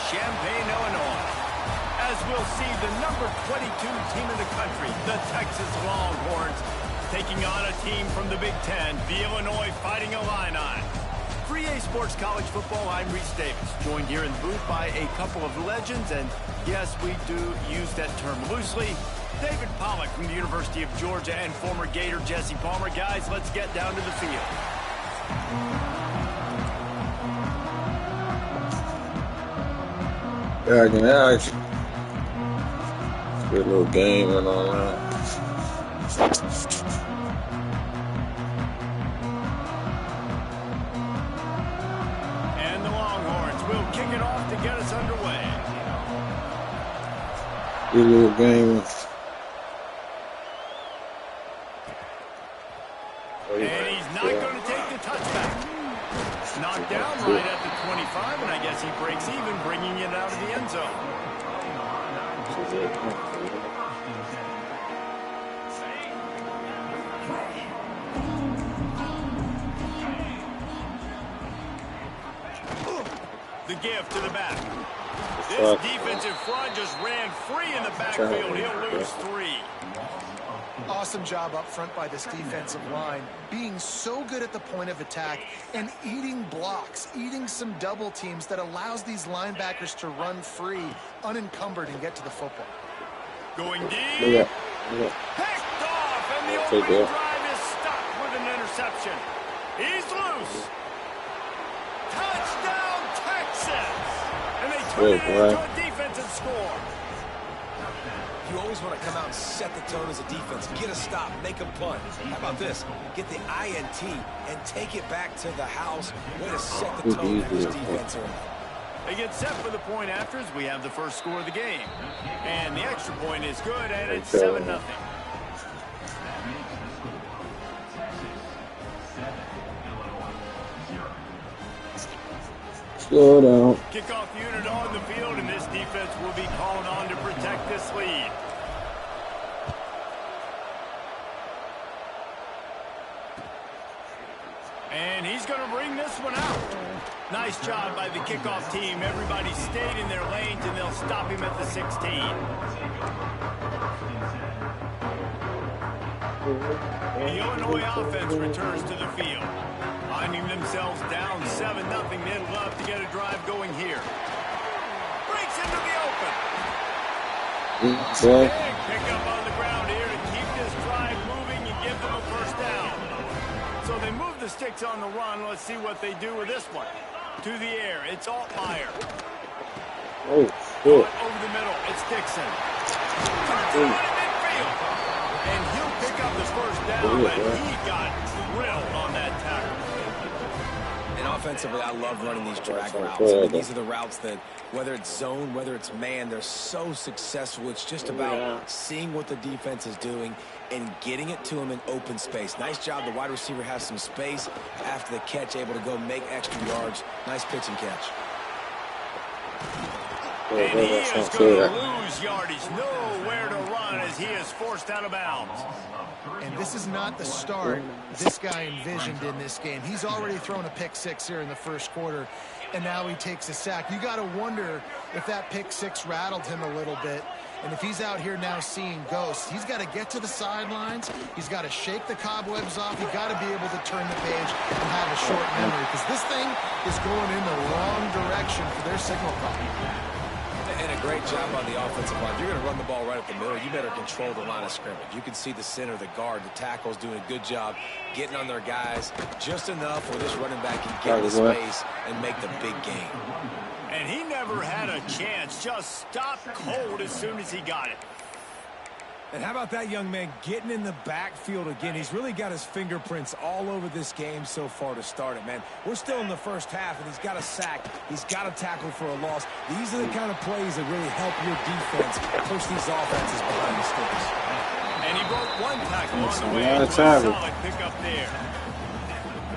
Champaign, Illinois. As we'll see, the number 22 team in the country, the Texas Longhorns, taking on a team from the Big Ten, the Illinois Fighting Illini. For EA Sports College Football, I'm Reese Davis, joined here in the booth by a couple of legends, and yes, we do use that term loosely. David Pollack from the University of Georgia and former Gator Jesse Palmer. Guys, let's get down to the field. Nice. Good little game and all that. And the Longhorns will kick it off to get us underway. Good little game. And he's not going to take the touchback. Knocked down right at the 25, and I guess he breaks even, bringing it out of the end zone. The give to the back. This defensive front just ran free in the backfield. He'll lose 3. Awesome job up front by this defensive line, being so good at the point of attack and eating blocks, eating some double teams that allows these linebackers to run free, unencumbered, and get to the football. Going deep. Picked off, and the opening drive is stopped with an interception. He's loose. Touchdown, Texas! And they turn it into a defensive score. You always want to come out and set the tone as a defense. Get a stop, make a punt. How about this? Get the INT and take it back to the house. Way to set the tone for this defense. They get set for the point after as we have the first score of the game. And the extra point is good, and it's 7-0. Slow down. Kickoff unit on the field, and this defense will be called on to protect this lead. And he's going to bring this one out. Nice job by the kickoff team. Everybody stayed in their lanes, and they'll stop him at the 16. The Illinois offense returns to the field. Finding themselves down 7-0, they'd love to get a drive going here. Breaks into the open. Big pickup on the ground here to keep this drive moving and give them a first down. So they move the sticks on the run. Let's see what they do with this one. To the air, it's Altmaier. Oh, shit. Over the middle, it's Dixon. Turns it on in midfield. And he'll pick up the first down, but he got drilled on that tackle. And offensively, I love running these drag routes. I mean, these are the routes that, whether it's zone, whether it's man, they're so successful. It's just about seeing what the defense is doing and getting it to him in open space. Nice job. The wide receiver has some space after the catch, able to go make extra yards. Nice pitch and catch. And he is going to lose yardage. Nowhere to run as he is forced out of bounds. And this is not the start this guy envisioned in this game. He's already thrown a pick 6 here in the first quarter, and now he takes a sack. You got to wonder if that pick 6 rattled him a little bit. And if he's out here now seeing ghosts, he's got to get to the sidelines. He's got to shake the cobwebs off. He's got to be able to turn the page and have a short memory, because this thing is going in the wrong direction for their signal call. And a great job on the offensive line. You're going to run the ball right at the middle. You better control the line of scrimmage. You can see the center, the guard, the tackles doing a good job getting on their guys just enough where this running back can get the space and make the big game. And he never had a chance. Just stopped cold as soon as he got it. And how about that young man getting in the backfield again? He's really got his fingerprints all over this game so far to start it, man. We're still in the first half, and he's got a sack. He's got a tackle for a loss. These are the kind of plays that really help your defense push these offenses behind the sticks. And he broke one tackle on the way to a solid pickup there.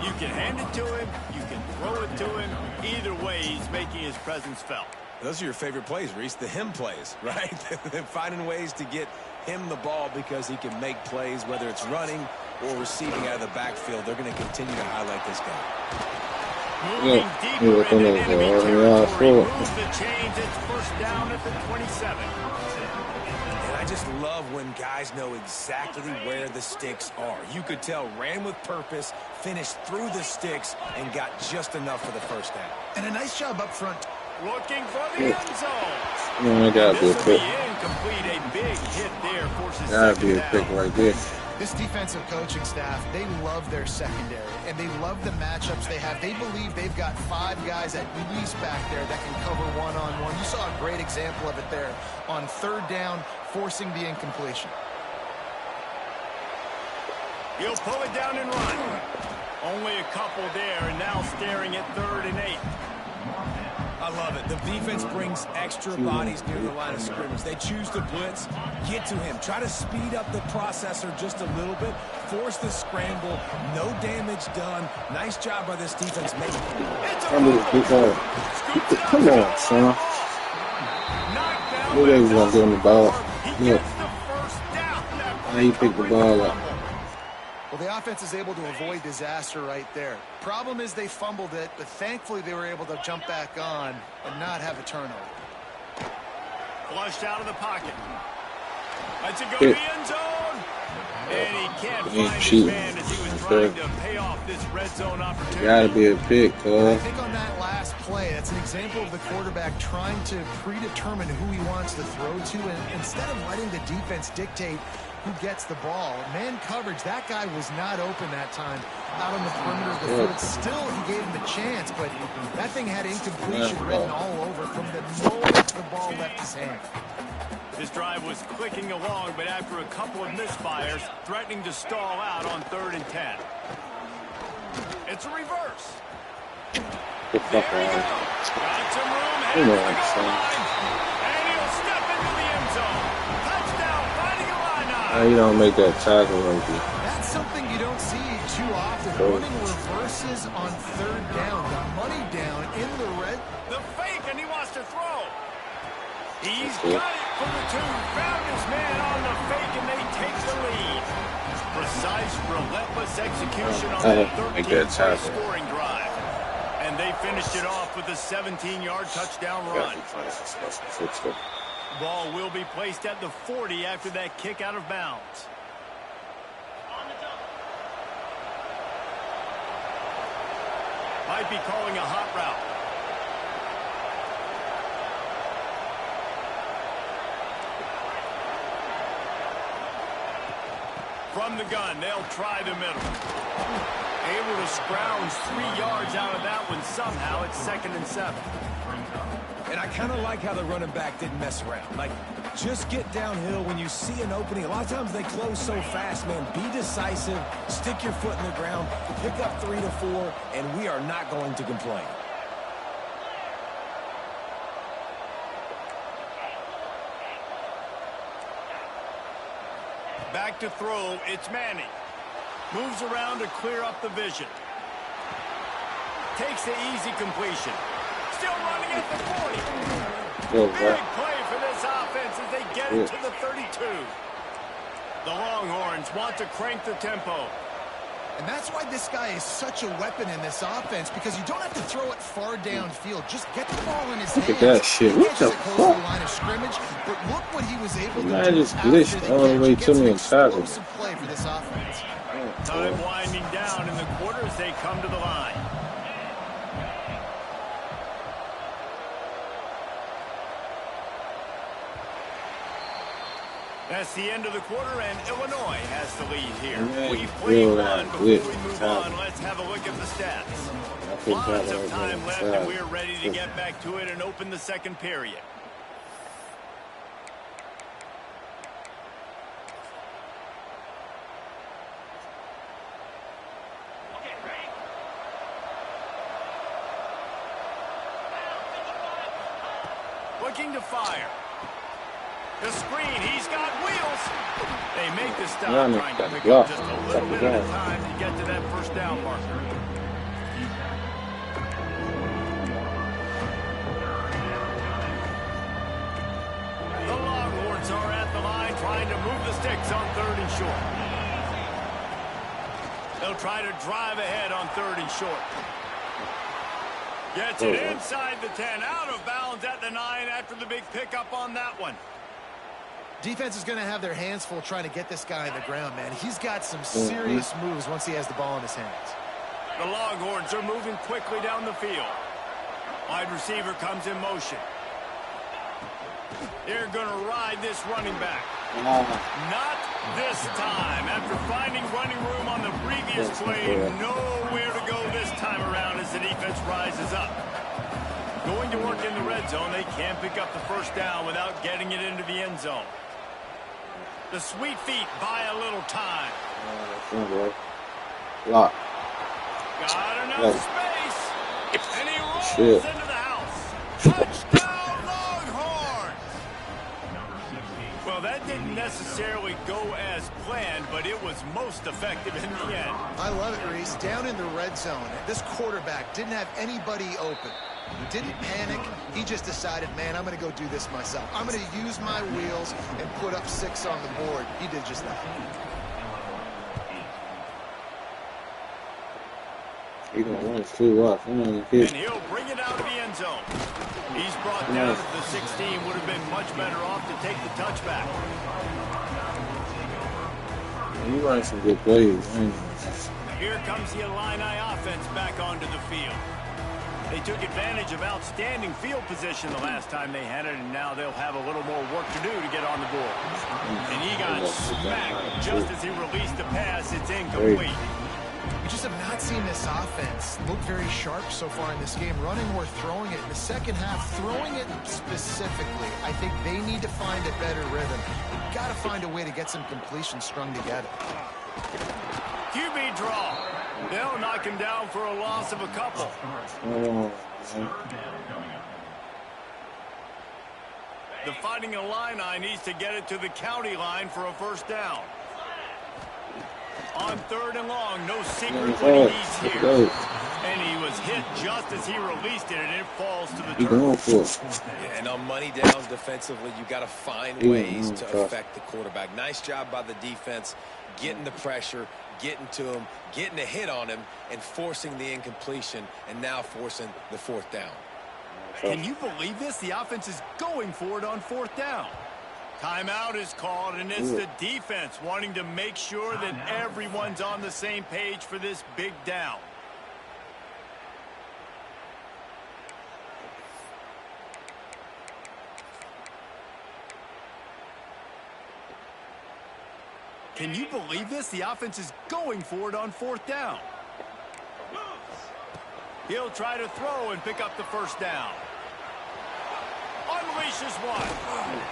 You can hand it to him. You can throw it to him. Either way, he's making his presence felt. Those are your favorite plays, Reese, the him plays, right? Finding ways to get him the ball because he can make plays, whether it's running or receiving out of the backfield. They're going to continue to highlight this guy. Moving deeper into enemy territory. Moves the chains. It's first down at the 27. And I just love when guys know exactly where the sticks are. You could tell ran with purpose, finished through the sticks, and got just enough for the first down. And a nice job up front. Looking for the end zone. Man, that gotta be a This will pick. be incomplete. A big hit there forces Gotta be second a pick down. right there. This defensive coaching staff, they love their secondary, and they love the matchups they have. They believe they've got 5 guys at least back there that can cover one-on-one. You saw a great example of it there on third down, forcing the incompletion. He'll pull it down and run. Only a couple there, and now staring at 3rd and 8. I love it. The defense brings extra bodies near the line of scrimmage. They choose to blitz, get to him, try to speed up the processor just a little bit, force the scramble, no damage done. Nice job by this defense making it. It's a Come on, son. Look at he's gonna get him the ball. Look. Now he picked the ball up. Well, the offense is able to avoid disaster right there. Problem is they fumbled it, but thankfully they were able to jump back on and not have a turnover. Flushed out of the pocket. Lets it go to the end zone. And he can't find his man as he was trying to pay off this red zone opportunity. Gotta be a pick, I think on that last play, that's an example of the quarterback trying to predetermine who he wants to throw to, and instead of letting the defense dictate who gets the ball. Man coverage, that guy was not open that time out on the perimeter of the field. Still, he gave him a chance, but that thing had incompletion written all over from the moment the ball left his hand. This drive was clicking along, but after a couple of misfires, threatening to stall out on 3rd and 10. It's a reverse. The fuck There he on. goes. Got some room, Come headed to on, the goal son. line. And he'll step into the end zone. Touchdown, fighting Illini. Now you don't make that tackle right there. That's something you don't see too often. Running reverses on 3rd down. The money down in the red. The fake, and he wants to throw. He's got it for the 2. Found his man on the fake, and they take the lead. Precise, relentless execution on that 13-play scoring drive. And they finished it off with a 17-yard touchdown run. Ball will be placed at the 40 after that kick out of bounds. Might be calling a hot route. From the gun, they'll try the middle. Able to scrounge 3 yards out of that one somehow. It's 2nd and 7. And I kind of like how the running back didn't mess around. Like, just get downhill when you see an opening. A lot of times they close so fast, man. Be decisive, stick your foot in the ground, pick up 3 to 4, and we are not going to complain. Back to throw, it's Manning. Moves around to clear up the vision. Takes the easy completion. Still running at the 40. Big play for this offense as they get it to the 32. The Longhorns want to crank the tempo. And that's why this guy is such a weapon in this offense, because you don't have to throw it far downfield. Just get the ball in his hands. Look at that shit. What the Close to the fuck? line of scrimmage, but look what he was able to Man, do just after glitched the all the catch. way He to gets me an and tackled. explosive play for this offense. Time winding down in the quarter as they come to the line. That's the end of the quarter, and Illinois has the lead here. We've played one. Before we move on, let's have a look at the stats. Lots of time left, and we're ready to get back to it and open the second period. Looking to fire. The screen, he's got wheels. They make the stop, trying to pick up just a little bit at a time to get to that first down marker. The Longhorns are at the line trying to move the sticks on 3rd and short. They'll try to drive ahead on 3rd and short. Gets it inside the 10, out of bounds at the 9 after the big pickup on that one. Defense is going to have their hands full trying to get this guy on the ground, man. He's got some serious moves once he has the ball in his hands. The Longhorns are moving quickly down the field. Wide receiver comes in motion. They're going to ride this running back. Not this time. After finding running room on the previous play, nowhere to go this time around as the defense rises up. Going to work in the red zone, they can't pick up the first down without getting it into the end zone. The sweet feet buy a little time. Lock. Got enough space. And he rolls into the house. Touchdown, Longhorns! Well, that didn't necessarily go as planned, but it was most effective in the end. I love it, Reese. Down in the red zone, this quarterback didn't have anybody open. He didn't panic. He just decided, man, I'm going to go do this myself. I'm going to use my wheels and put up 6 on the board. He did just that. He's going to run too rough. And he'll bring it out of the end zone. He's brought down to the 16. Would have been much better off to take the touchback. He runs some good plays. Here comes the Illini offense back onto the field. They took advantage of outstanding field position the last time they had it, and now they'll have a little more work to do to get on the board. And he got smacked just as he released the pass. It's incomplete. We just have not seen this offense look very sharp so far in this game, running or throwing it. In the second half, throwing it specifically, I think they need to find a better rhythm. We've got to find a way to get some completions strung together. QB draw. They'll knock him down for a loss of a couple. The Fighting Illini needs to get it to the county line for a first down. On 3rd and long, no secret what he needs here. And he was hit just as he released it, and it falls to the turf. Yeah, and on money downs defensively, you got to find ways to affect the quarterback. Nice job by the defense, getting the pressure, getting to him, getting a hit on him, and forcing the incompletion, and now forcing the 4th down. Can you believe this? The offense is going for it on 4th down. Timeout is called, and it's the defense wanting to make sure that everyone's on the same page for this big down. Can you believe this? The offense is going for it on 4th down. He'll try to throw and pick up the first down. Unleashes one.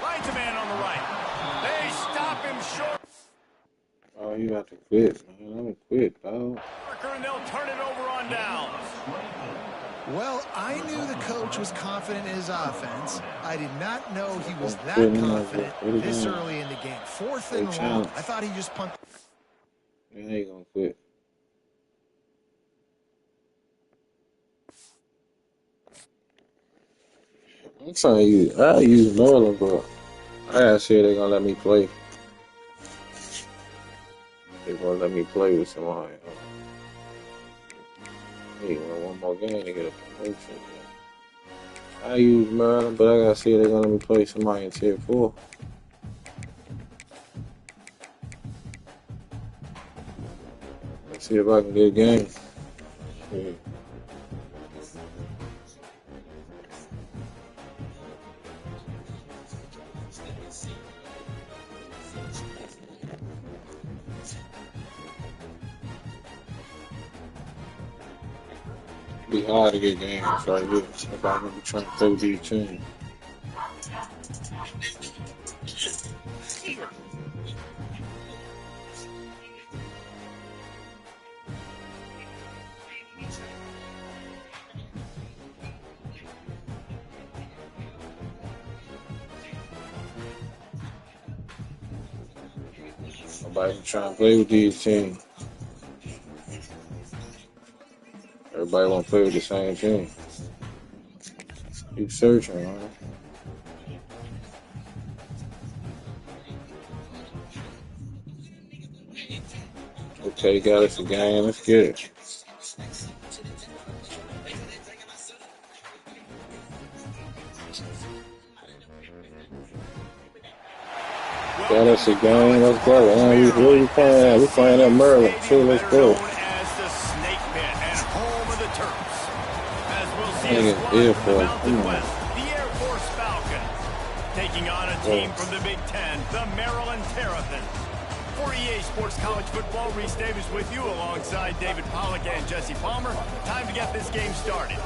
Finds a man on the right. They stop him short. Oh, you have to quit, man. I'm quit, dog. And they'll turn it over on downs. Well, I knew the coach was confident in his offense. I did not know he was that confident this early in the game. 4th and long. I thought he just punted. Man, they gonna quit. I'm trying to use Maryland, but I gotta see if they're gonna let me play. They're gonna let me play with somebody. Hey, one more game to get a promotion. I use Maryland, but I gotta see if they're gonna let me play somebody in Tier 4. Let's see if I can get a game. Yeah. Be hard to get games right here. If I'm gonna be trying to play with these teams. Nobody trying to play with these teams. Everybody want to play with the same team. Keep searching, man. Okay, got us a game. Let's get it. Got us a game. Let's go. Man, we really playing. We playing at Maryland too. Let's go. Nigga, Air Force. Come on. The Air Force Falcons taking on a team from the Big Ten, the Maryland Terrapins. For EA Sports College Football, Reese Davis with you alongside David Pollack and Jesse Palmer. Time to get this game started.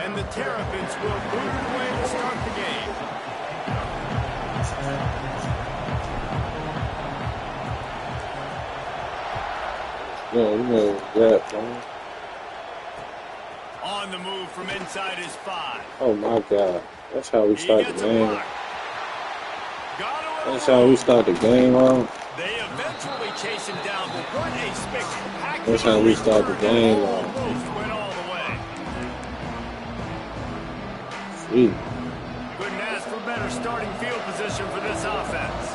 And the Terrapins will move it away to start the game. Yeah, you know that, man. On the move from inside his 5. Oh my God. That's how we start the game. That's how we start the game off. They eventually chase him down, but what a spectacular. That's how we start the game off. Almost went all the way. Sweet. Couldn't ask for better starting field position for this offense.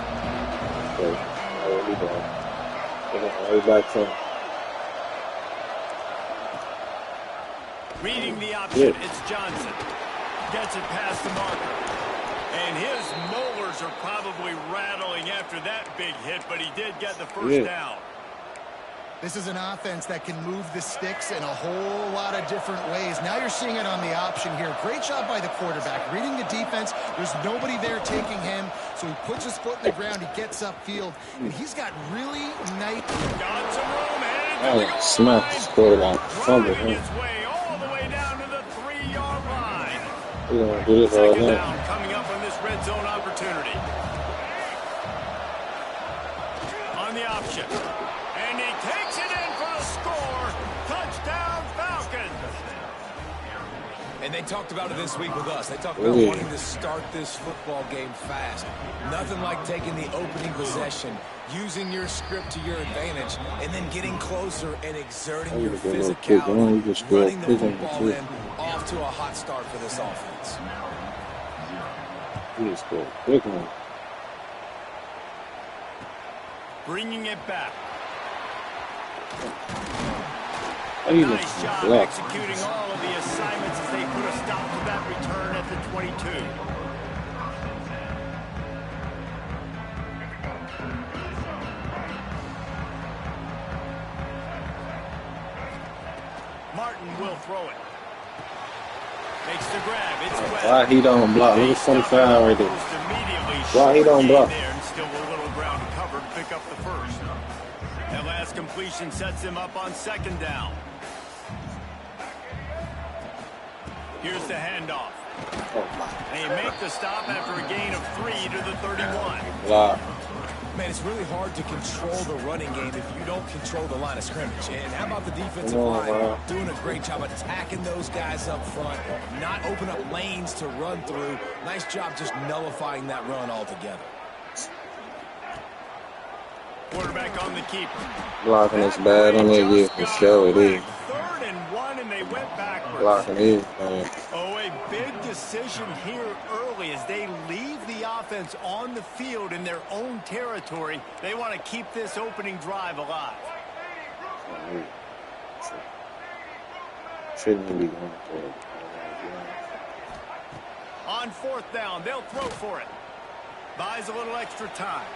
Okay. Oh, we going. Right back from. Reading the option, it's Johnson. Gets it past the marker. And his molars are probably rattling after that big hit, but he did get the first down. This is an offense that can move the sticks in a whole lot of different ways. Now you're seeing it on the option here. Great job by the quarterback. Reading the defense, there's nobody there taking him, so he puts his foot in the ground, he gets upfield, and he's got really nice... Got some room, headed Oh, to the goal smack line. the quarterback. Fumble Driving him. his way all the way down to the 3-yard line. We're going to do this all Second night. down coming up on this red zone opportunity. On the option. And he takes it in for the score. Touchdown, Falcons. And they talked about it this week with us. They talked about wanting to start this football game fast. Nothing like taking the opening possession, using your script to your advantage, and then getting closer and exerting your physicality, running the football in, off to a hot start for this offense. We just go quick one. Bringing it back. Nice job executing all of the assignments as they put a stop to that return at the 22. Martin will throw it. Makes the grab. It's Webb. Why he don't block? Look at 25 right there. Why he don't block? There and still a little ground to cover to pick up the first. That last completion sets him up on second down. Here's the handoff. And he make the stop after a gain of 3 to the 31. Block. Man, it's really hard to control the running game if you don't control the line of scrimmage. And how about the defensive line doing a great job attacking those guys up front, not open up lanes to run through. Nice job just nullifying that run altogether. Quarterback on the keeper. Blocking is bad on that year for sure it is. 3rd and 1, and they went backwards. Blocking is, man. Oh, a big decision here early as they leave the offense on the field in their own territory. They want to keep this opening drive alive. Shouldn't even be going for it. On 4th down, they'll throw for it. Buys a little extra time.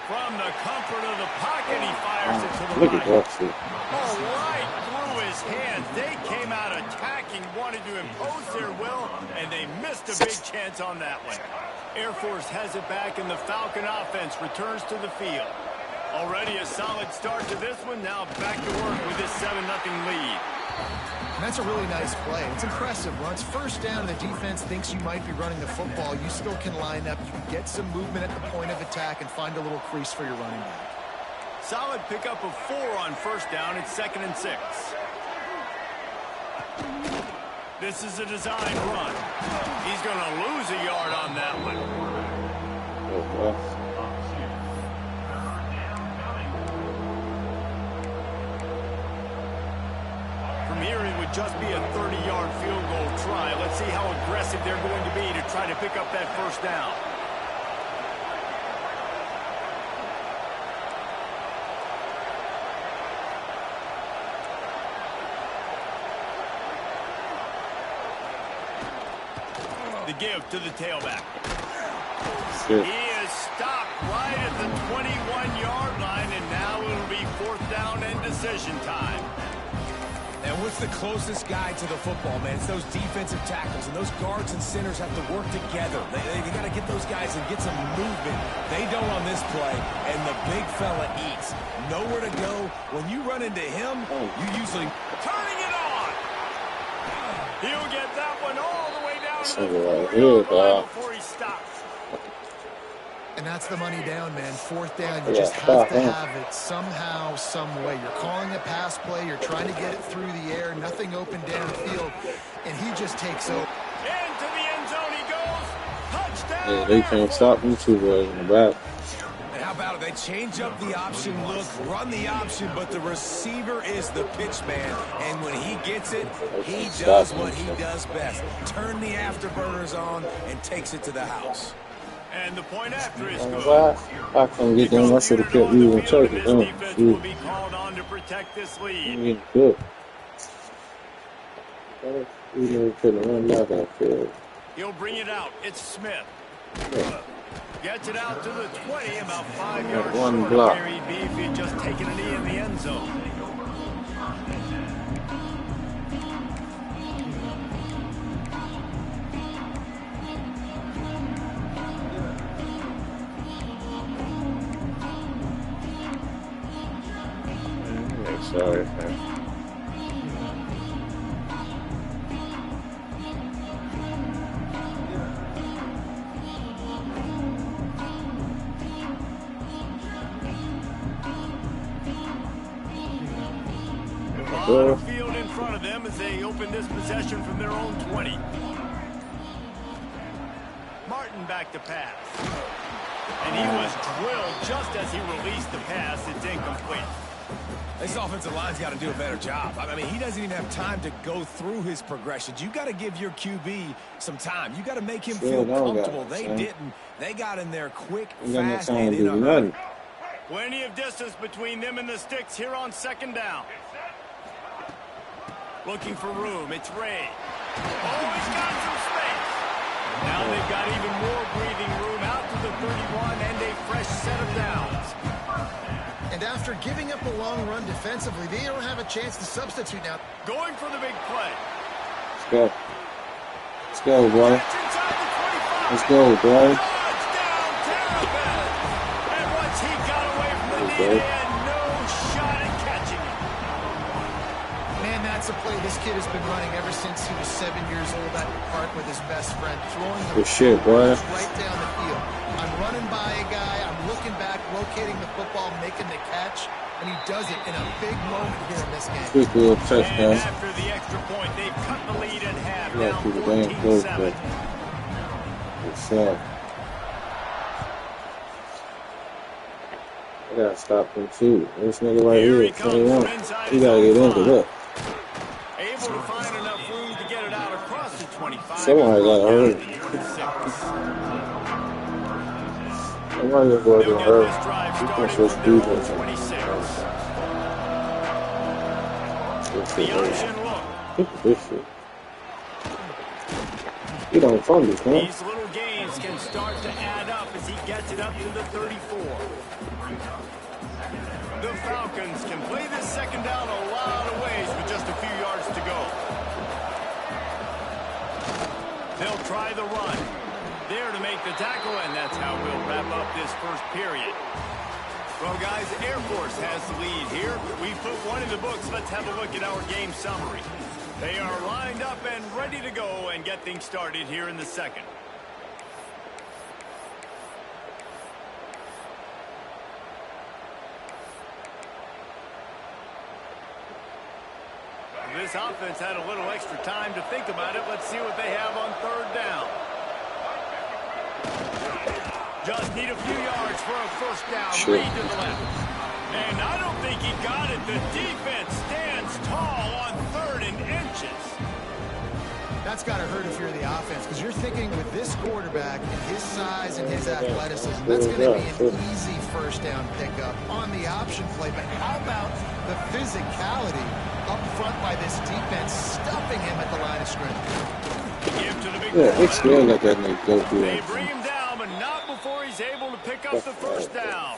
From the comfort of the pocket, he fires it to the Look right. at that shit. Oh, right through his hands. They came out attacking, wanted to impose their will, and they missed a big chance on that one. Air Force has it back, and the Falcon offense returns to the field. Already a solid start to this one. Now back to work with this 7-0 lead. And that's a really nice play. It's impressive. Once first down, the defense thinks you might be running the football. You still can line up. You can get some movement at the point of attack and find a little crease for your running back. Solid pickup of 4 on 1st down. It's 2nd and 6. This is a design run. He's going to lose a yard on that one. From here, it would would just be a 30-yard field goal try. Let's see how aggressive they're going to be to try to pick up that first down. The give to the tailback. He is stopped right at the 21-yard line, and now it'll be 4th down and decision time. And what's the closest guy to the football, man? It's those defensive tackles, and those guards and centers have to work together. They got to get those guys and get some movement. They don't on this play, and the big fella eats. Nowhere to go. When you run into him, you usually... Turning it on! He'll get that one all the way down to the Right 4-yard line before he stops. And that's the money down, man. 4th down, you just have to have it somehow, some way. You're calling a pass play, you're trying to get it through the air, nothing open downfield, and he just takes over. Into the end zone he goes. Touchdown! Yeah, they can't stop them two boys in the back. And how about it? They change up the option look, run the option, but the receiver is the pitch man. And when he gets it, he does what he does best. Turn the afterburners on and takes it to the house. And the point after is good. Why I couldn't get them? I should have kept using Turkey. This defense will be called on to protect this lead. Good. We never couldn't run back out field. He'll bring it out. It's Smith. Gets it out to the 20, about 5 yards one short block. of where he'd be if he'd just taken a knee in the end zone. Sorry, man. A lot of field in front of them as they open this possession from their own 20. Martin back to pass. And he was drilled just as he released the pass. It's incomplete. This offensive line's got to do a better job. I mean, he doesn't even have time to go through his progressions. You got to give your QB some time. You got to make him feel comfortable. They didn't. They got in there quick, fast, and in a hurry. Plenty of distance between them and the sticks here on 2nd down. Looking for room. It's Ray. Oh, he's got some space. Now they've got even more breathing room out to the 31 and a fresh set of downs. And after giving up a long run defensively, they don't have a chance to substitute now. Going for the big play. Let's go. Let's go, boy. Let's go, boy. Touchdown, Tampa. And once he got away from the knee, they had no shot at catching him. Man, that's a play this kid has been running ever since he was 7 years old at the park with his best friend, throwing the Good shit, boy. right down the field. I'm running by a guy, I'm looking back, locating the football, making the catch, and he does it in a big moment here in this game. Quick little touchdown. And after the extra point, they've cut the lead in half, Yeah, down through the damn 14-7. It's I gotta stop him too. This nigga right here, 21. He gotta get into that. Able to find enough room to get it out across the 25. Somebody got hurt. Somebody got They'll hurt. get this drive He can started switch from their own defense. 26. This The shit, option look. look at this shit. He don't fumble, man. These little gains can start to add up as he gets it up to the 34. The Falcons can play this 2nd down a lot of ways with just a few yards to go. They'll try the run. There to make the tackle, and that's how we'll wrap up this first period. Well, guys, Air Force has the lead here. We put one in the books. Let's have a look at our game summary. They are lined up and ready to go and get things started here in the 2nd. This offense had a little extra time to think about it. Let's see what they have on 3rd down. Just need a few yards for a first down. Sure. Reed to the left. And I don't think he got it. The defense stands tall on 3rd and inches. inches. That's got to hurt if you're the offense, because you're thinking with this quarterback and his size and his athleticism, that's going to be an easy first down pickup on the option play. But how about the physicality up front by this defense, stuffing him at the line of scrimmage? Give to the big Yeah, they still let that nigga go through They that. bring him down, but not before he's able to pick up the first down.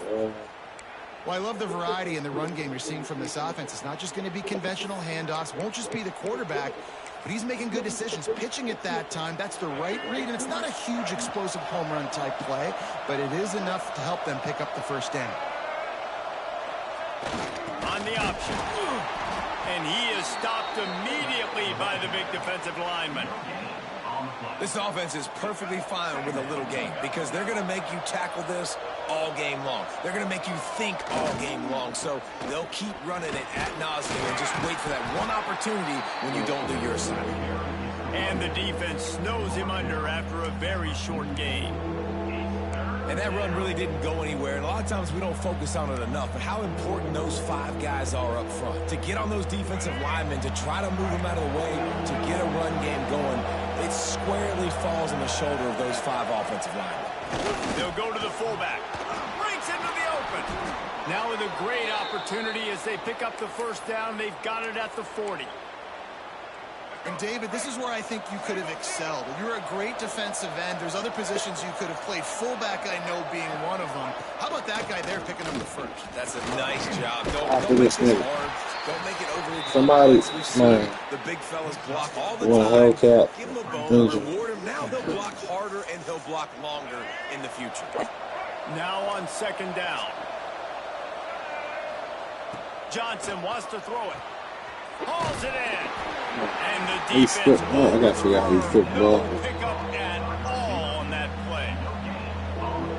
Well, I love the variety in the run game you're seeing from this offense. It's not just going to be conventional handoffs. Won't just be the quarterback, but he's making good decisions. Pitching at that time, that's the right read, and it's not a huge explosive home run type play, but it is enough to help them pick up the first down. On the option. And he is stopped immediately by the big defensive lineman. This offense is perfectly fine with a little game because they're going to make you tackle this all game long. They're going to make you think all game long. So they'll keep running it ad nauseum and just wait for that one opportunity when you don't do your assignment. And the defense snows him under after a very short gain. And that run really didn't go anywhere. And a lot of times we don't focus on it enough. But how important those 5 guys are up front. To get on those defensive linemen, to try to move them out of the way, to get a run game going, it squarely falls on the shoulder of those 5 offensive linemen. They'll go to the fullback. Breaks into the open. Now with a great opportunity as they pick up the first down. They've got it at the 40. And, David, this is where I think you could have excelled. You're a great defensive end. There's other positions you could have played. Fullback, I know, being one of them. How about that guy there picking up the first? That's a nice job. Don't make this this nigga. hard. Don't make it overly Somebody, complex. We man. see the big fellas block all the Want a time. Hellcat? Give him a bone, Ninja. reward him. Now he'll block harder and he'll block longer in the future. Now on second down. Johnson wants to throw it. Hauls it in. And the He's defense football. I gotta figure out how he football. no pickup at all on that play.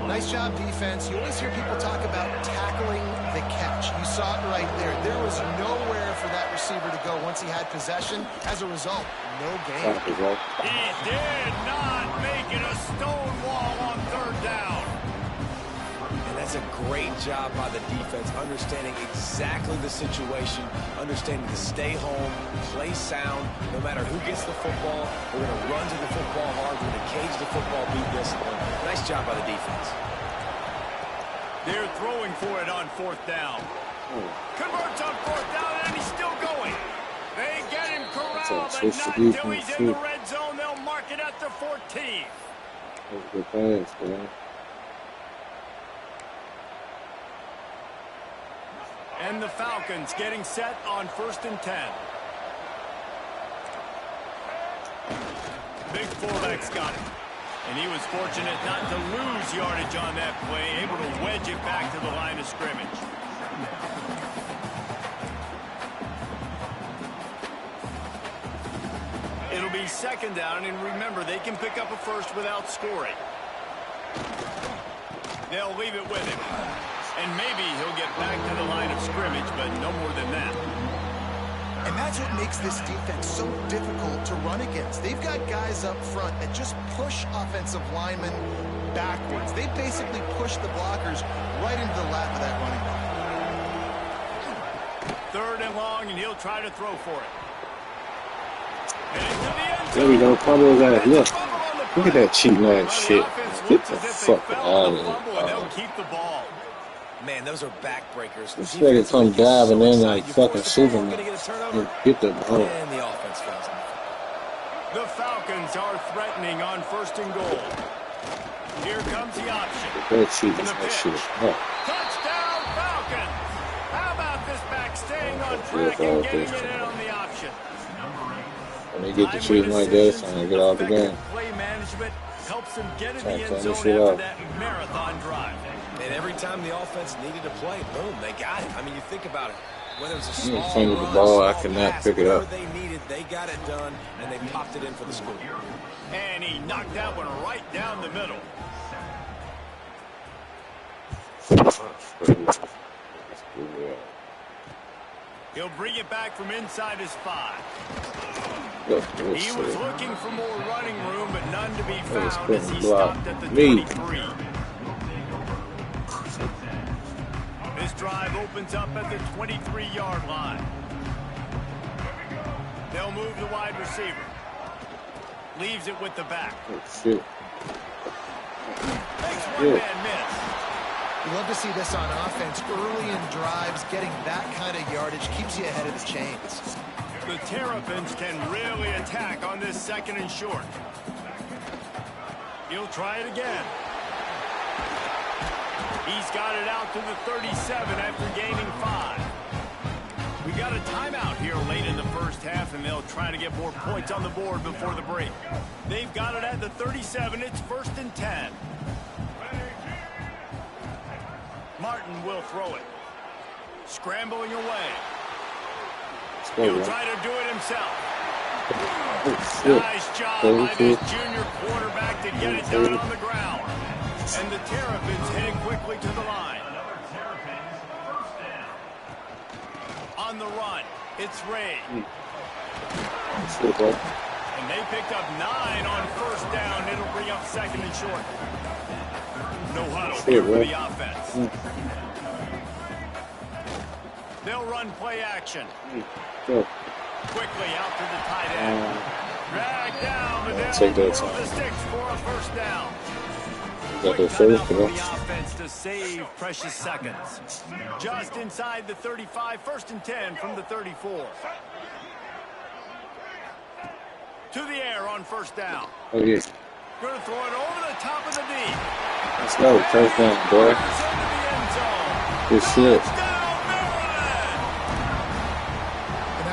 Nice job, defense. You always hear people talk about tackling the catch. You saw it right there. There was nowhere for that receiver to go once he had possession. As a result, no gain. He did not make it a stone wall on third down. And that's a great job by the defense, understanding exactly the situation, understanding to stay home, play sound. No matter who gets the football, we're going to run to the football hard. We're going to cage the football, be disciplined. Nice job by the defense. They're throwing for it on fourth down. Converts on fourth down, and he's still going. They get him corralled, but not until he's in the red zone. They'll mark it at the 14. Good pass, man. And the Falcons getting set on 1st and 10. Big fullback's got it. And he was fortunate not to lose yardage on that play, able to wedge it back to the line of scrimmage. It'll be second down, and remember, they can pick up a first without scoring. They'll leave it with him. And maybe he'll get back to the line of scrimmage, but no more than that. And that's what makes this defense so difficult to run against. They've got guys up front that just push offensive linemen backwards. They basically push the blockers right into the lap of that running back. 3rd and long, and he'll try to throw for it. And into the end zone. There we go. Fumble his ass. Look. Fumble on the Look at play. that cheating ass shit. offense Get looks the as if they fuck fell out on of the fumble, and here. they'll keep the ball. Man, those are backbreakers. This nigga come diving in like fucking Superman. Gonna get a turnover, And get the ball. and the offense fails him. The Falcons are threatening on 1st and goal. Here comes the option. That cheating that shit. Oh, Touchdown, Falcons! How about this back staying on Yeah, track and getting Falcons. it in on the option? when they get the cheating like that, it's time to get out the game. Play management helps them get in the Trying to end turn zone this shit after off. that marathon drive. And every time the offense needed to play, boom, they got it. I mean, you think about it. Whether it's a small finger the run, ball, I small cannot pass, pick it up. whatever they needed, they got it done, and they popped it in for the score. And he knocked that one right down the middle. He'll bring it back from inside his 5. He was looking for more running room, but none to be found as he stopped at the 23. This drive opens up at the 23-yard line. They'll move the wide receiver. Leaves it with the back. Oh, shit. Makes one man miss. You love to see this on offense. Early in drives, getting that kind of yardage keeps you ahead of the chains. The Terrapins can really attack on this 2nd and short. He'll try it again. He's got it out to the 37 after gaining 5. We got a timeout here late in the first half, and they'll try to get more points on the board before the break. They've got it at the 37. It's 1st and 10. Martin will throw it. Scrambling away. He'll try to do it himself. Nice job by this junior quarterback to get it down on the ground. And the Terrapins heading quickly to the line. On the run, it's Ray. And they picked up 9 on 1st down. It'll bring up 2nd and short. No huddle here for the offense. They'll run play action. Quickly out to the tight end. Drag down, but they'll move the sticks for a 1st down. Quick timeout for the offense to save precious seconds. Just inside the 35, 1st and 10 from the 34. To the air on 1st down. Oh, yeah. Going to throw it over the top of the D. Let's go. 1st down, boy. Good shit.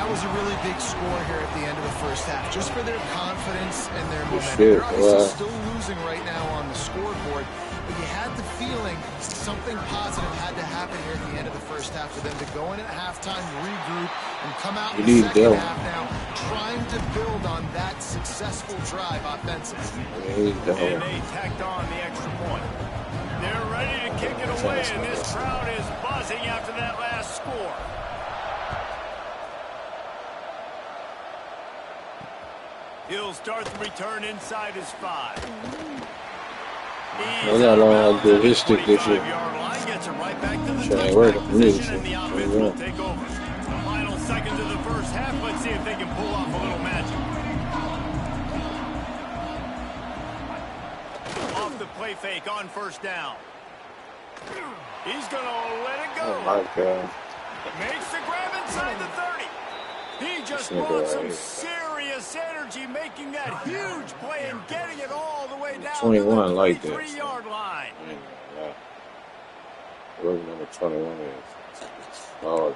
Was a really big score here at the end of the first half, just for their confidence and their momentum. They're obviously still losing right now on the scoreboard, but you had the feeling something positive had to happen here at the end of the first half for them to go in at halftime, regroup, and come out in the second half now, trying to build on that successful drive offensively. And they tacked on the extra point. They're ready to kick it away, and this crowd is buzzing after that last score. He'll start the return inside his 5. Look how long I do his stick this year. Gets it right back to the ain't working for me. and the offense will take over. The final seconds of the first half. Let's see if they can pull off a little magic. Off the play fake on 1st down. He's going to let it go. Oh, my God. Makes the grab inside the 30. He just brought some serious energy, making that huge play and getting it all the way down 21 to the like that. 23-yard line. Whoever number 21 is. Oh.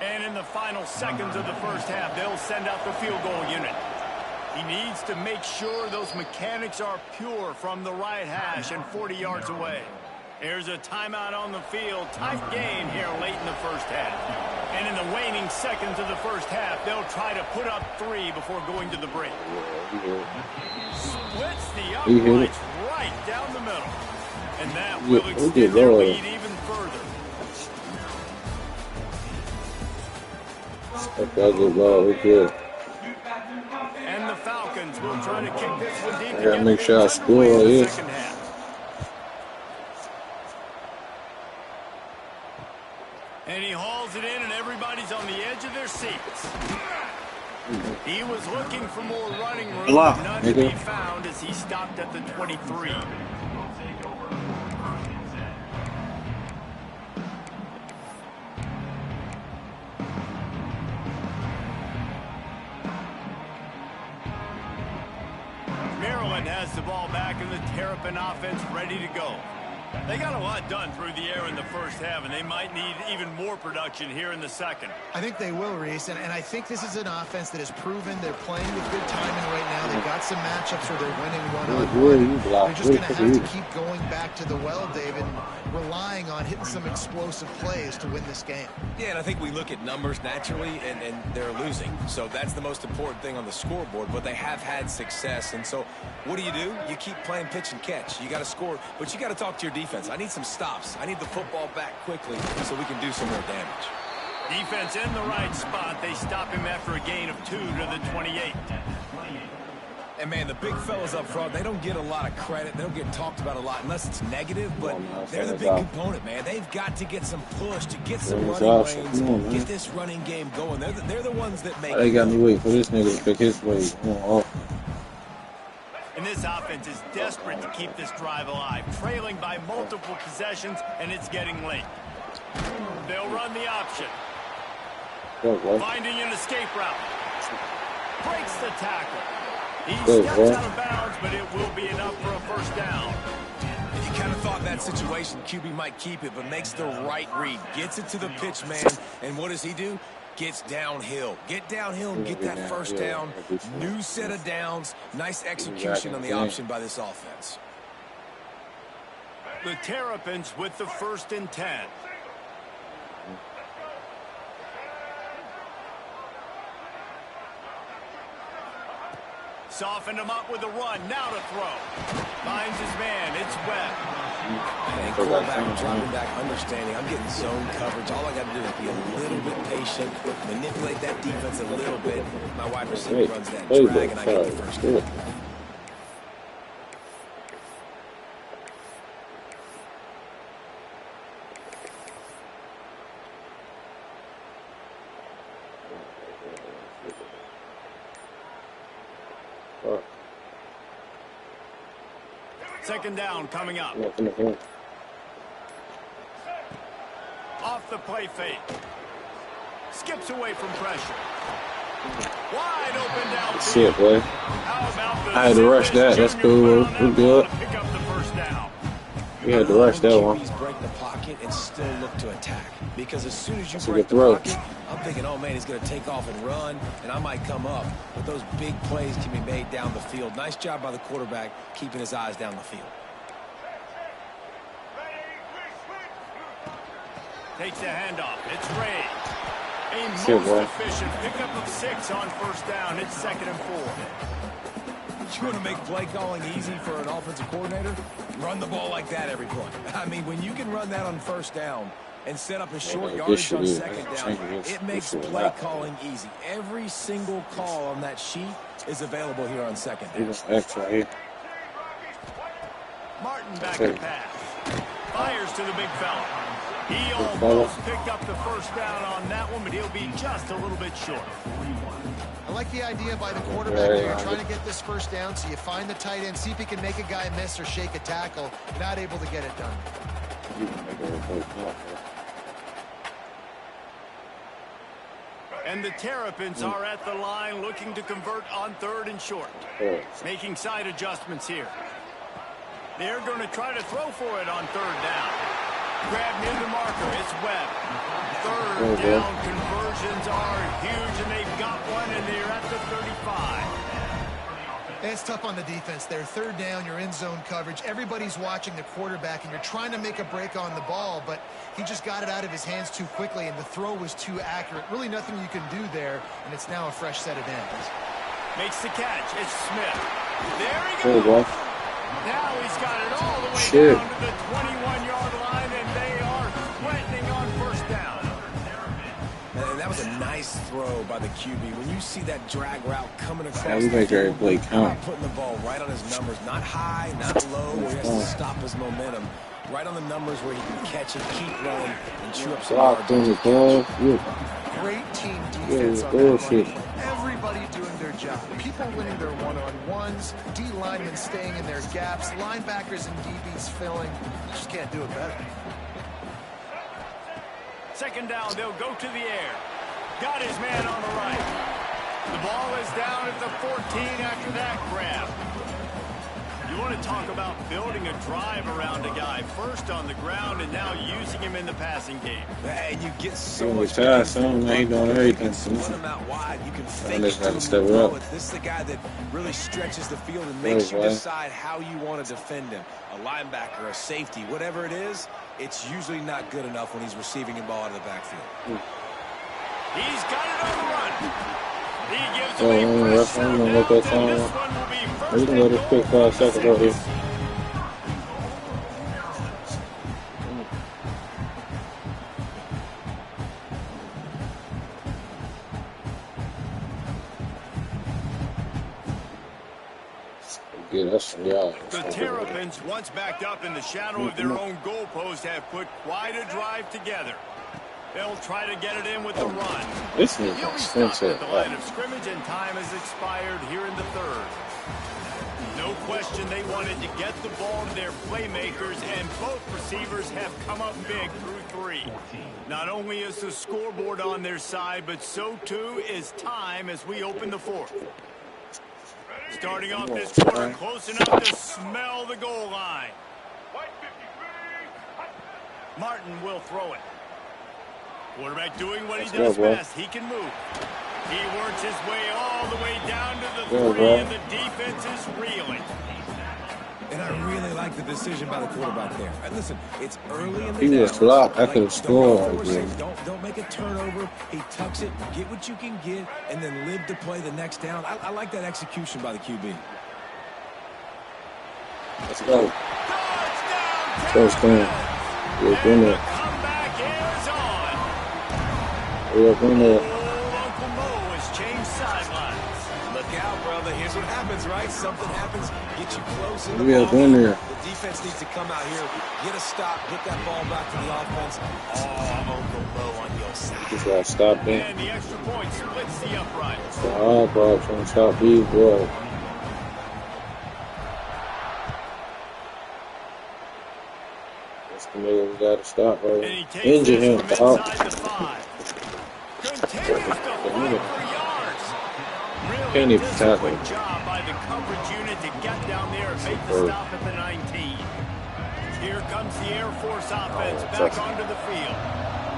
And in the final seconds of the first half, they'll send out the field goal unit. He needs to make sure those mechanics are pure from the right hash and 40 yards away. There's a timeout on the field. Tight game here late in the first half. And in the waning seconds of the first half, they'll try to put up 3 before going to the break. Splits the uprights right down the middle. And that will extend their lead even further. Okay, good ball. We're good. And the Falcons will try to kick this one deep. I gotta make sure I score here. And he hauls it in, and everybody's on the edge of their seats. He was looking for more running room, but none to be found as he stopped at the 23. Maryland has the ball back, and the Terrapin offense ready to go. They got a lot done through the air in the first half, and they might need even more production here in the second. I think they will, Reese, and I think this is an offense that has proven they're playing with good timing right now. They've got some matchups where they're winning one-on-one. They're just going to have to keep going back to the well, David, and relying on hitting some explosive plays to win this game. Yeah, and I think we look at numbers naturally, and they're losing. So that's the most important thing on the scoreboard, but they have had success. And so what do? You keep playing pitch and catch. You got to score, but you got to talk to your defense. I need some stops. I need the football back quickly so we can do some more damage. Defense in the right spot. They stop him after a gain of 2 to the 28. And, man, the big fellas up front, they don't get a lot of credit. They don't get talked about a lot unless it's negative, but they're the big component, man. They've got to get some push, to get some running lanes, get this running game going. They're the ones that make it. They got me waiting for this nigga to pick his way. And this offense is desperate to keep this drive alive, trailing by multiple possessions, and it's getting late. They'll run the option. Finding an escape route. Breaks the tackle. He steps out of bounds, but it will be enough for a first down. And you kind of thought that situation, QB might keep it, but makes the right read. Gets it to the pitch man, and what does he do? Gets downhill. Get downhill and get that first down. New set of downs. Nice execution on the option by this offense. The Terrapins with the 1st and 10. Softened him up with a run. Now to throw. Finds his man. It's Webb. And quarterback dropping back, understanding I'm getting zone coverage. All I got to do is be a little bit patient, manipulate that defense a little bit. My wide receiver runs that drag, and I get the first down. Second down coming up. Off the play fake. Skips away from pressure. Wide open downfield. Shit, boy. I had to rush that. That's cool. We're good. Pick up the first down. We had to rush that one. Break the pocket and still look to attack. Because as soon as you That's a break good the throw. pocket, I'm thinking, oh man, he's going to take off and run, and I might come up. But those big plays can be made down the field. Nice job by the quarterback keeping his eyes down the field. Takes the handoff. It's Ray. A most efficient pickup of 6 on first down. It's 2nd and 4. You want to make play calling easy for an offensive coordinator? Run the ball like that every play. I mean, when you can run that on first down and set up a short yardage on second down, it makes play calling easy. Every single call on that sheet is available here on second down. Martin back to pass. Fires to the big fella. He almost picked up the first down on that one, but he'll be just a little bit short. I like the idea by the quarterback there. You're trying to get this first down, so you find the tight end, see if he can make a guy miss or shake a tackle. Not able to get it done. And the Terrapins are at the line looking to convert on 3rd and short. Making side adjustments here. They're going to try to throw for it on 3rd down. Grab near the marker. It's Webb. 3rd down conversions are huge, and they've got one, and they're at the 35. It's tough on the defense there. 3rd down, you're in zone coverage. Everybody's watching the quarterback, and you're trying to make a break on the ball, but he just got it out of his hands too quickly, and the throw was too accurate. Really nothing you can do there, and it's now a fresh set of downs. Makes the catch. It's Smith. There he goes. Now he's got it all the way down to the 21-yard line, and they are threatening on first down. And that was a nice throw by the QB. When you see that drag route coming across we make the play field, count. putting the ball right on his numbers, not high, not low, where he has to stop his momentum. Right on the numbers where he can catch it, keep rolling, and chew up some yards. Great team defense on that one. Everybody doing their job. People winning their one-on-ones, D linemen staying in their gaps, linebackers and DBs filling. You just can't do it better. 2nd down, they'll go to the air. Got his man on the right. The ball is down at the 14 after that grab. You want to talk about building a drive around a guy, first on the ground and now using him in the passing game. And you get so much fast, man. He doing everything. Run him out wide. You can fake just it gotta to step him. it up. This is the guy that really stretches the field and makes you decide how you want to defend him. A linebacker, a safety, whatever it is, it's usually not good enough when he's receiving a ball out of the backfield. He's got it on the run. He gives away fresh downs, and this one will be first We can let it quick 5 seconds out here. Yeah, that's yeah. The Terrapins, once backed up in the shadow of their own goalpost, have put quite a drive together. They'll try to get it in with the run. This is He'll be stopped expensive. at the line of scrimmage, and time has expired here in the third. No question they wanted to get the ball to their playmakers, and both receivers have come up big through three. Not only is the scoreboard on their side, but so too is time as we open the fourth. Starting off this quarter, close enough to smell the goal line. Martin will throw it. Quarterback doing what he does best. He can move. He works his way all the way down to the three, and the defense is reeling. And I really like the decision by the quarterback there. And listen, it's early in the He was blocked. I could have scored. Don't make a turnover. He tucks it, get what you can get, and then live to play the next down. I like that execution by the QB. Let's go. First down. We're winning. Comeback is on. We're winning. Uncle Mo has changed sidelines. Look out, brother. Here's what happens, right? Something happens, get you close in the We are ball. winning. The defense needs to come out here, get a stop, get that ball back to the offense. Oh, Uncle Mo on your side. Just gotta stop that. And the extra point splits the uprights. All bro, trying to stop these boys. That's the nigga we gotta stop, bro. And he takes Injure this him, from dog. inside the 5. Continues to fight for yards. Really Can't even tackle. disciplined job by the coverage unit to get down there and make the stop at the 19. Here comes the Air Force offense back onto the field.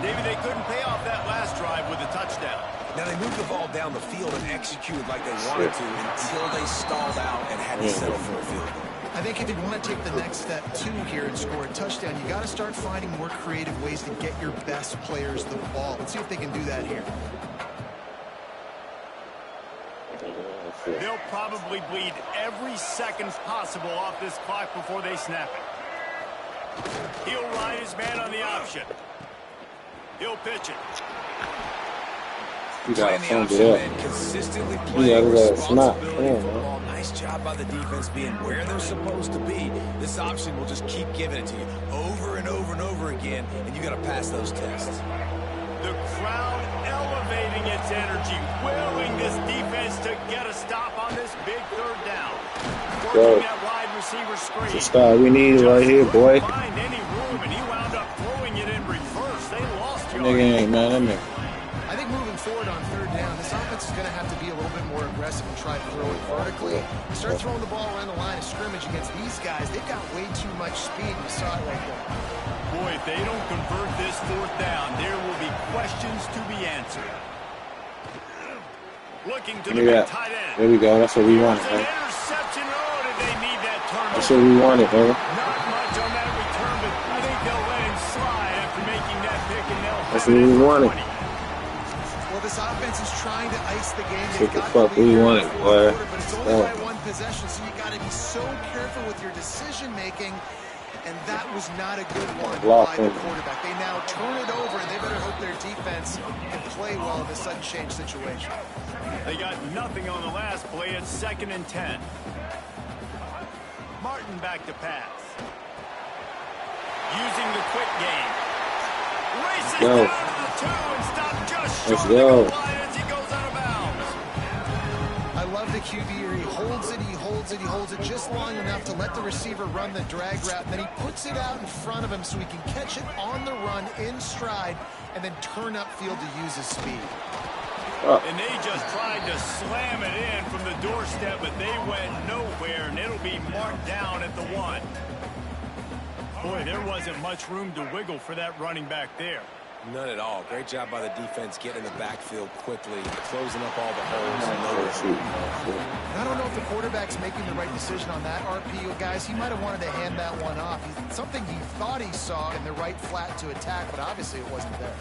David, they couldn't pay off that last drive with a touchdown. Now, they moved the ball down the field and executed like they wanted to until they stalled out and had to settle for a field goal. I think if you want to take the next step too here and score a touchdown, you got to start finding more creative ways to get your best players the ball. Let's see if they can do that here. They'll probably bleed every second possible off this clock before they snap it. He'll ride his man on the option. He'll pitch it. You gotta Playing the fumble option up. and consistently You playing gotta let it snap. responsibility Come on, football. Nice job by the defense being where they're supposed to be. This option will just keep giving it to you over and over and over again, and you got to pass those tests. The crowd elevating its energy, willing this defense to get a stop on this big third down. Working that wide receiver screen. It's the style we need right here, boy. Couldn't find any room, and he wound up throwing it in reverse. They lost Nigga yards. ain't man, that nigga. I think moving forward on third down, this offense is going to have to be a little bit more aggressive and try to throw it vertically. You start throwing the ball around the line of scrimmage against these guys, they've got way too much speed. You saw it right there. Boy, if they don't convert this fourth down, there will be questions to be answered. Looking to the big tight end. There we go. That's what we wanted, It's an man. interception. Oh, did they need that turnover? That's what we wanted, man. Not much on that return, but I think they'll let him slide after making that pick, and they'll That's have what it we at the wanted. 20. Well, this offense is trying to ice the game. That's They've what the got fuck the lead we here in wanted, the fourth boy. quarter, but it's only by one possession, so you got to be so careful with your decision making. And that was not a good one by the quarterback. They now turn it over, and they better hope their defense can play well in this sudden change situation. They got nothing on the last play. It's 2nd and 10. Martin back to pass. Using the quick game. Races down to the 2 and stopped just short of the goal line as he goes out of bounds. I love the QB here. He holds it, he holds it, he holds it just long enough to let the receiver run the drag route, and then he puts it out in front of him so he can catch it on the run in stride and then turn upfield to use his speed. And they just tried to slam it in from the doorstep, but they went nowhere, and it'll be marked down at the 1. Boy, there wasn't much room to wiggle for that running back there. None at all. Great job by the defense getting in the backfield quickly, closing up all the holes. And I don't know if the quarterback's making the right decision on that RPO, guys. He might have wanted to hand that one off. Something he thought he saw in the right flat to attack, but obviously it wasn't there.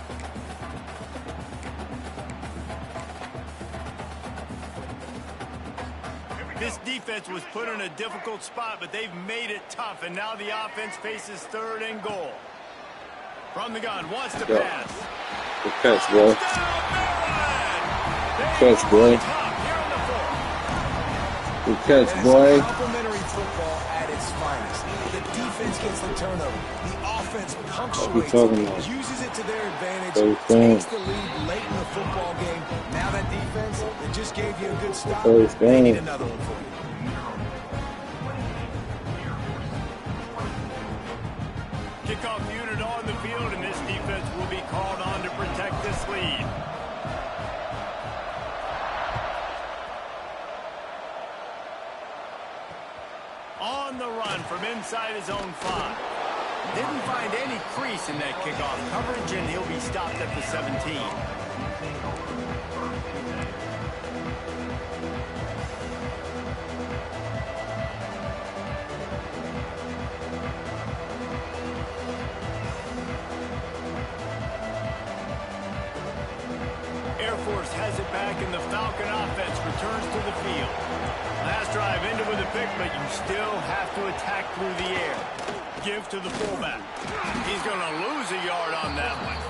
This defense was put in a difficult spot, but they've made it tough, and now the offense faces 3rd and goal. From the gun, wants to pass. Good catch, boy. Catch, boy. Good catch, That's boy. complimentary football at its finest. The defense gets the turnover. The offense punctuates it, uses it to their advantage, takes the lead late in the football game. Now that defense, they just gave you a good stop. They need another one for you. Kickoff unit on the field, and this defense will be called on to protect this lead. On the run from inside his own 5. Didn't find any crease in that kickoff coverage, and he'll be stopped at the 17. Air Force has it back, and the Falcon offense returns to the field. Last drive ended with a pick, but you still have to attack through the air. Give to the fullback. He's going to lose a yard on that one.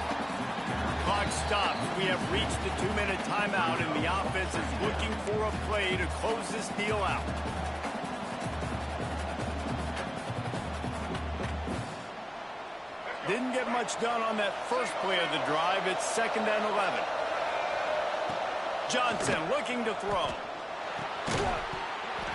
Clock stops. We have reached the 2-minute timeout, and the offense is looking for a play to close this deal out. Didn't get much done on that first play of the drive. It's 2nd and 11. Johnson looking to throw.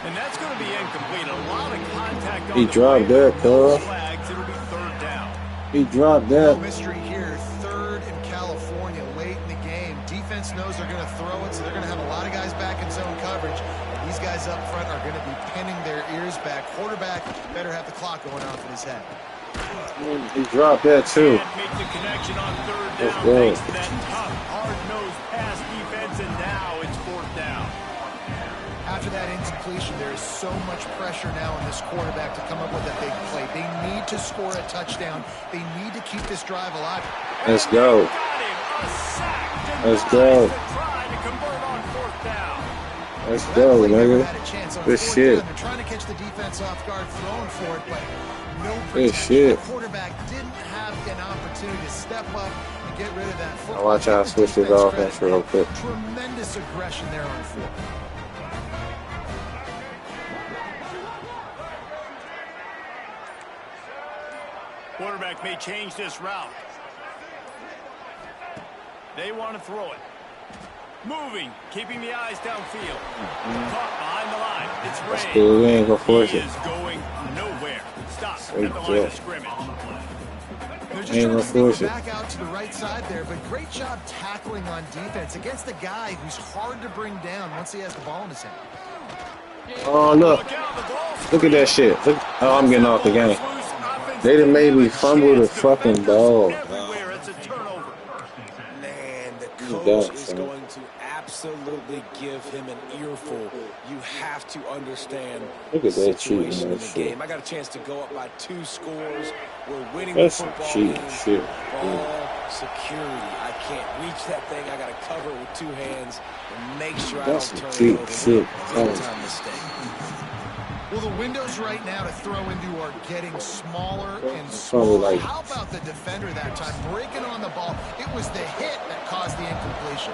And that's going to be incomplete. A lot of contact on he dropped that, cuz. It'll be 3rd down. He dropped that. No mystery here. 3rd in California late in the game. Defense knows they're going to throw it, so they're going to have a lot of guys back in zone coverage. These guys up front are going to be pinning their ears back. Quarterback better have the clock going off in his head. He dropped that too. Can't make the connection on 3rd down thanks to that tough, hard-nosed pass defense, and now it's 4th down. After that incompletion, there is so much pressure now on this quarterback to come up with a big play. They need to score a touchdown. They need to keep this drive alive. Let's go. Let's go. Let's go, nigga. Good shit. They're trying to catch the defense off guard, throwing for it, but no Good protection. shit. The quarterback didn't have an opportunity to step up and get rid of that football. Watch how I switch this offense real quick. Tremendous aggression there on 4th. Quarterback may change this route. They want to throw it. Moving, keeping the eyes downfield. Caught behind the line. It's Ray. That's cool. We ain't gonna force it. He is going nowhere. Stop at the line of scrimmage. They're just Ain't trying no to sneak force it it. back out to the right side there, but great job tackling on defense against a guy who's hard to bring down once he has the ball in his hand. Oh, look. Look at that shit. Look. Oh, I'm getting off the game. They done made me fumble the fucking ball. Everywhere, it's a turnover. Man, the coach is going to absolutely give him an earful. You have to understand Look the at that situation cheating in and the shit. game. I got a chance to go up by 2 scores. We're winning That's the some football cheating game. shit. Ball security. I can't reach that thing. I got to cover it with 2 hands and make sure That's I some don't turn it cheating over. shit. Big time mistake. Well, the windows right now to throw into are getting smaller and Probably smaller. like- How about the defender that time breaking on the ball? It was the hit that caused the incompletion.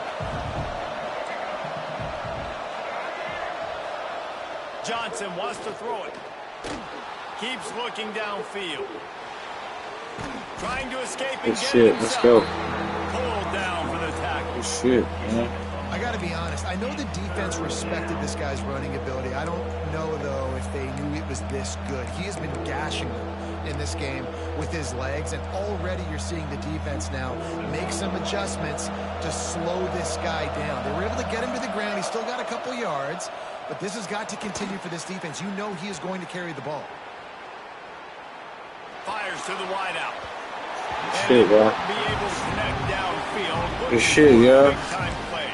Johnson wants to throw it. Keeps looking downfield. Trying to escape and Good get shit. it Let's himself. go. Pulled down for the tackle. Good shit, man. I got to be honest. I know the defense respected this guy's running ability. I don't know, though, if they knew it was this good. He has been gashing them in this game with his legs, and already you're seeing the defense now make some adjustments to slow this guy down. They were able to get him to the ground. He's still got a couple yards, but this has got to continue for this defense. You know he is going to carry the ball. Fires to the wideout. Shit, bro. Be able to connect downfield. Good shit, yeah. Big time play.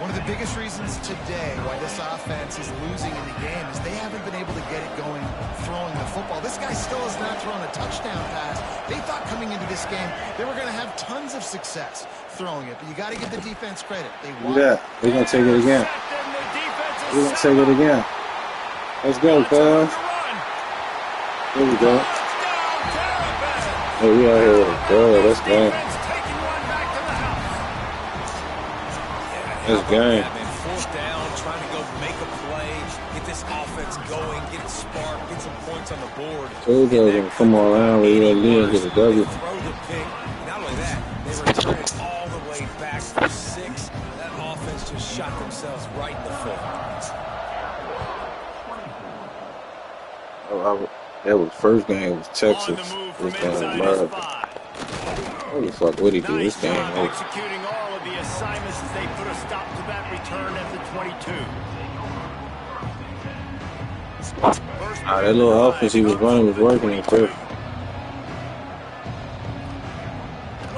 One of the biggest reasons today why this offense is losing in the game is they haven't been able to get it going throwing the football. This guy still has not thrown a touchdown pass. They thought coming into this game they were going to have tons of success throwing it, but you got to give the defense credit. They won. Yeah, we're gonna take it again. We're gonna take it again. Let's go, cuz. There we go. Hey, we out here with a girl. Let's go. Let's go. Fourth down, trying to go make a play, get offense going, get it sparked, get some points on the board. Told y'all gonna come all around where you gonna get a W. Throw the pick. Not only that, they return it all the way back for 6. That offense just shot themselves right in the foot. That was first game was Texas. This game was America. What the fuck would he do this game? Executing all of the assignments as they put a stop to that return at the 22. That little offense he was running was working too.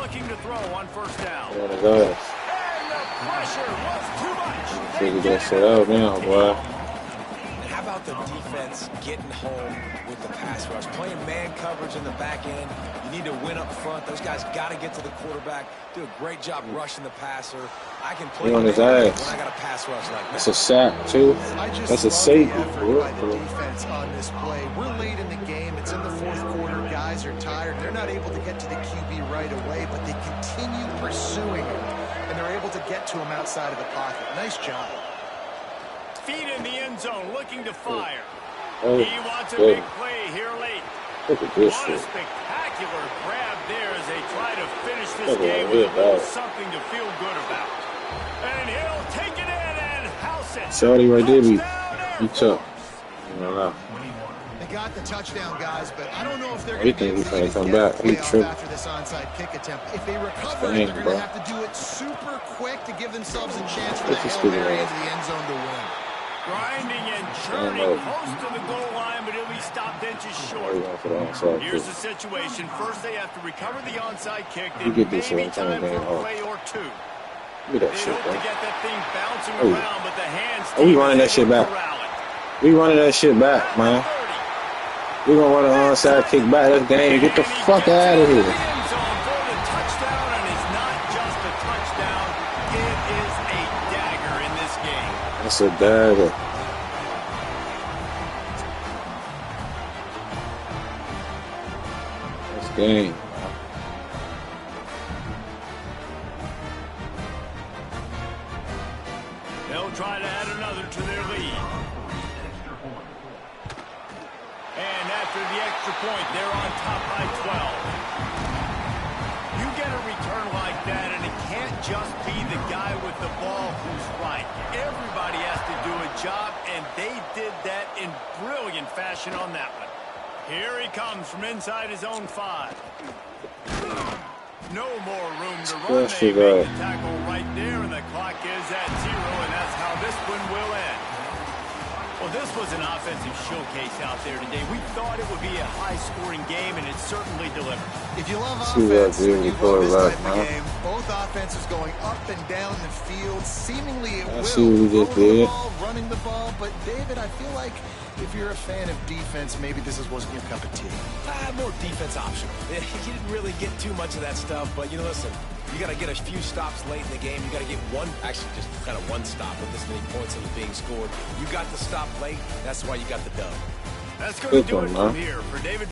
Looking to throw on first down. Yeah, the guys. And the pressure was too much. Figure that shit out now, boy. And how about the defense getting home with the pass rush? Playing man coverage in the back end. You need to win up front. Those guys got to get to the quarterback. Do a great job rushing the passer. I can play on his man ass. when I got a pass rush like that. That's a sack too. That's a safety. By the defense on this play. We're late in the game. It's in the fourth quarter. Guys are tired. They're not able to get to the QB right away, but they continue pursuing him, and they're able to get to him outside of the pocket. Nice job. Feet in the end zone, looking to fire. Oh, He wants a good. big play here late. Look at this What a shit. spectacular grab there as they try to finish this Look at game that, with a little bad. something to feel good about. And he'll take it in and house it. Shorty right there, be Touchdown, he Air tough. Force. You know, They got the touchdown, guys, but I don't know if they're He going to be think able he's to gonna get come back. a He playoff tripping. after this onside kick attempt. If they recover Dang, it, they're bro. going to have to do it super quick to give themselves a chance for This the is Hail stupid, Mary man. into the end zone to win. Grinding and churning know. close to the goal line, but he'll be stopped inches He short. going for the onside Here's kick. the situation. First, they have to recover the onside kick. You Then get this maybe one, time time for game a off. play or two. Look at that They shit, hope bro. to get that thing bouncing Oh. around, but the hands. Oh, we running that shit back. We running that shit back, man. We gonna run an onside kick back. That's game. Get the fuck out of here. That's a dagger. That's game. They'll try to add another to their lead. And after the extra point, they're on top by 12. You get a return like that, and it can't just be the guy with the ball who's right. Everybody has to do a job, and they did that in brilliant fashion on that one. Here he comes from inside his own 5. No more room to run. They make the tackle right there, and the clock is at 0, and that's how this one will end. Well, this was an offensive showcase out there today. We thought it would be a high-scoring game, and it certainly delivered. If you love See what offense, I did then you before love this that, type of man. game. Both offenses going up and down the field, seemingly at will. See what we just Throwing the did. ball, running the ball. But, David, I feel like if you're a fan of defense, maybe this wasn't your cup of tea. More defense optional. He didn't really get too much of that stuff, but, you know, listen, you got to get a few stops late in the game. You got to get one, actually just kind of one stop with this many points that was being scored. You got the stop late. That's why you got the dub. That's going to Good do one, it man. from here for David.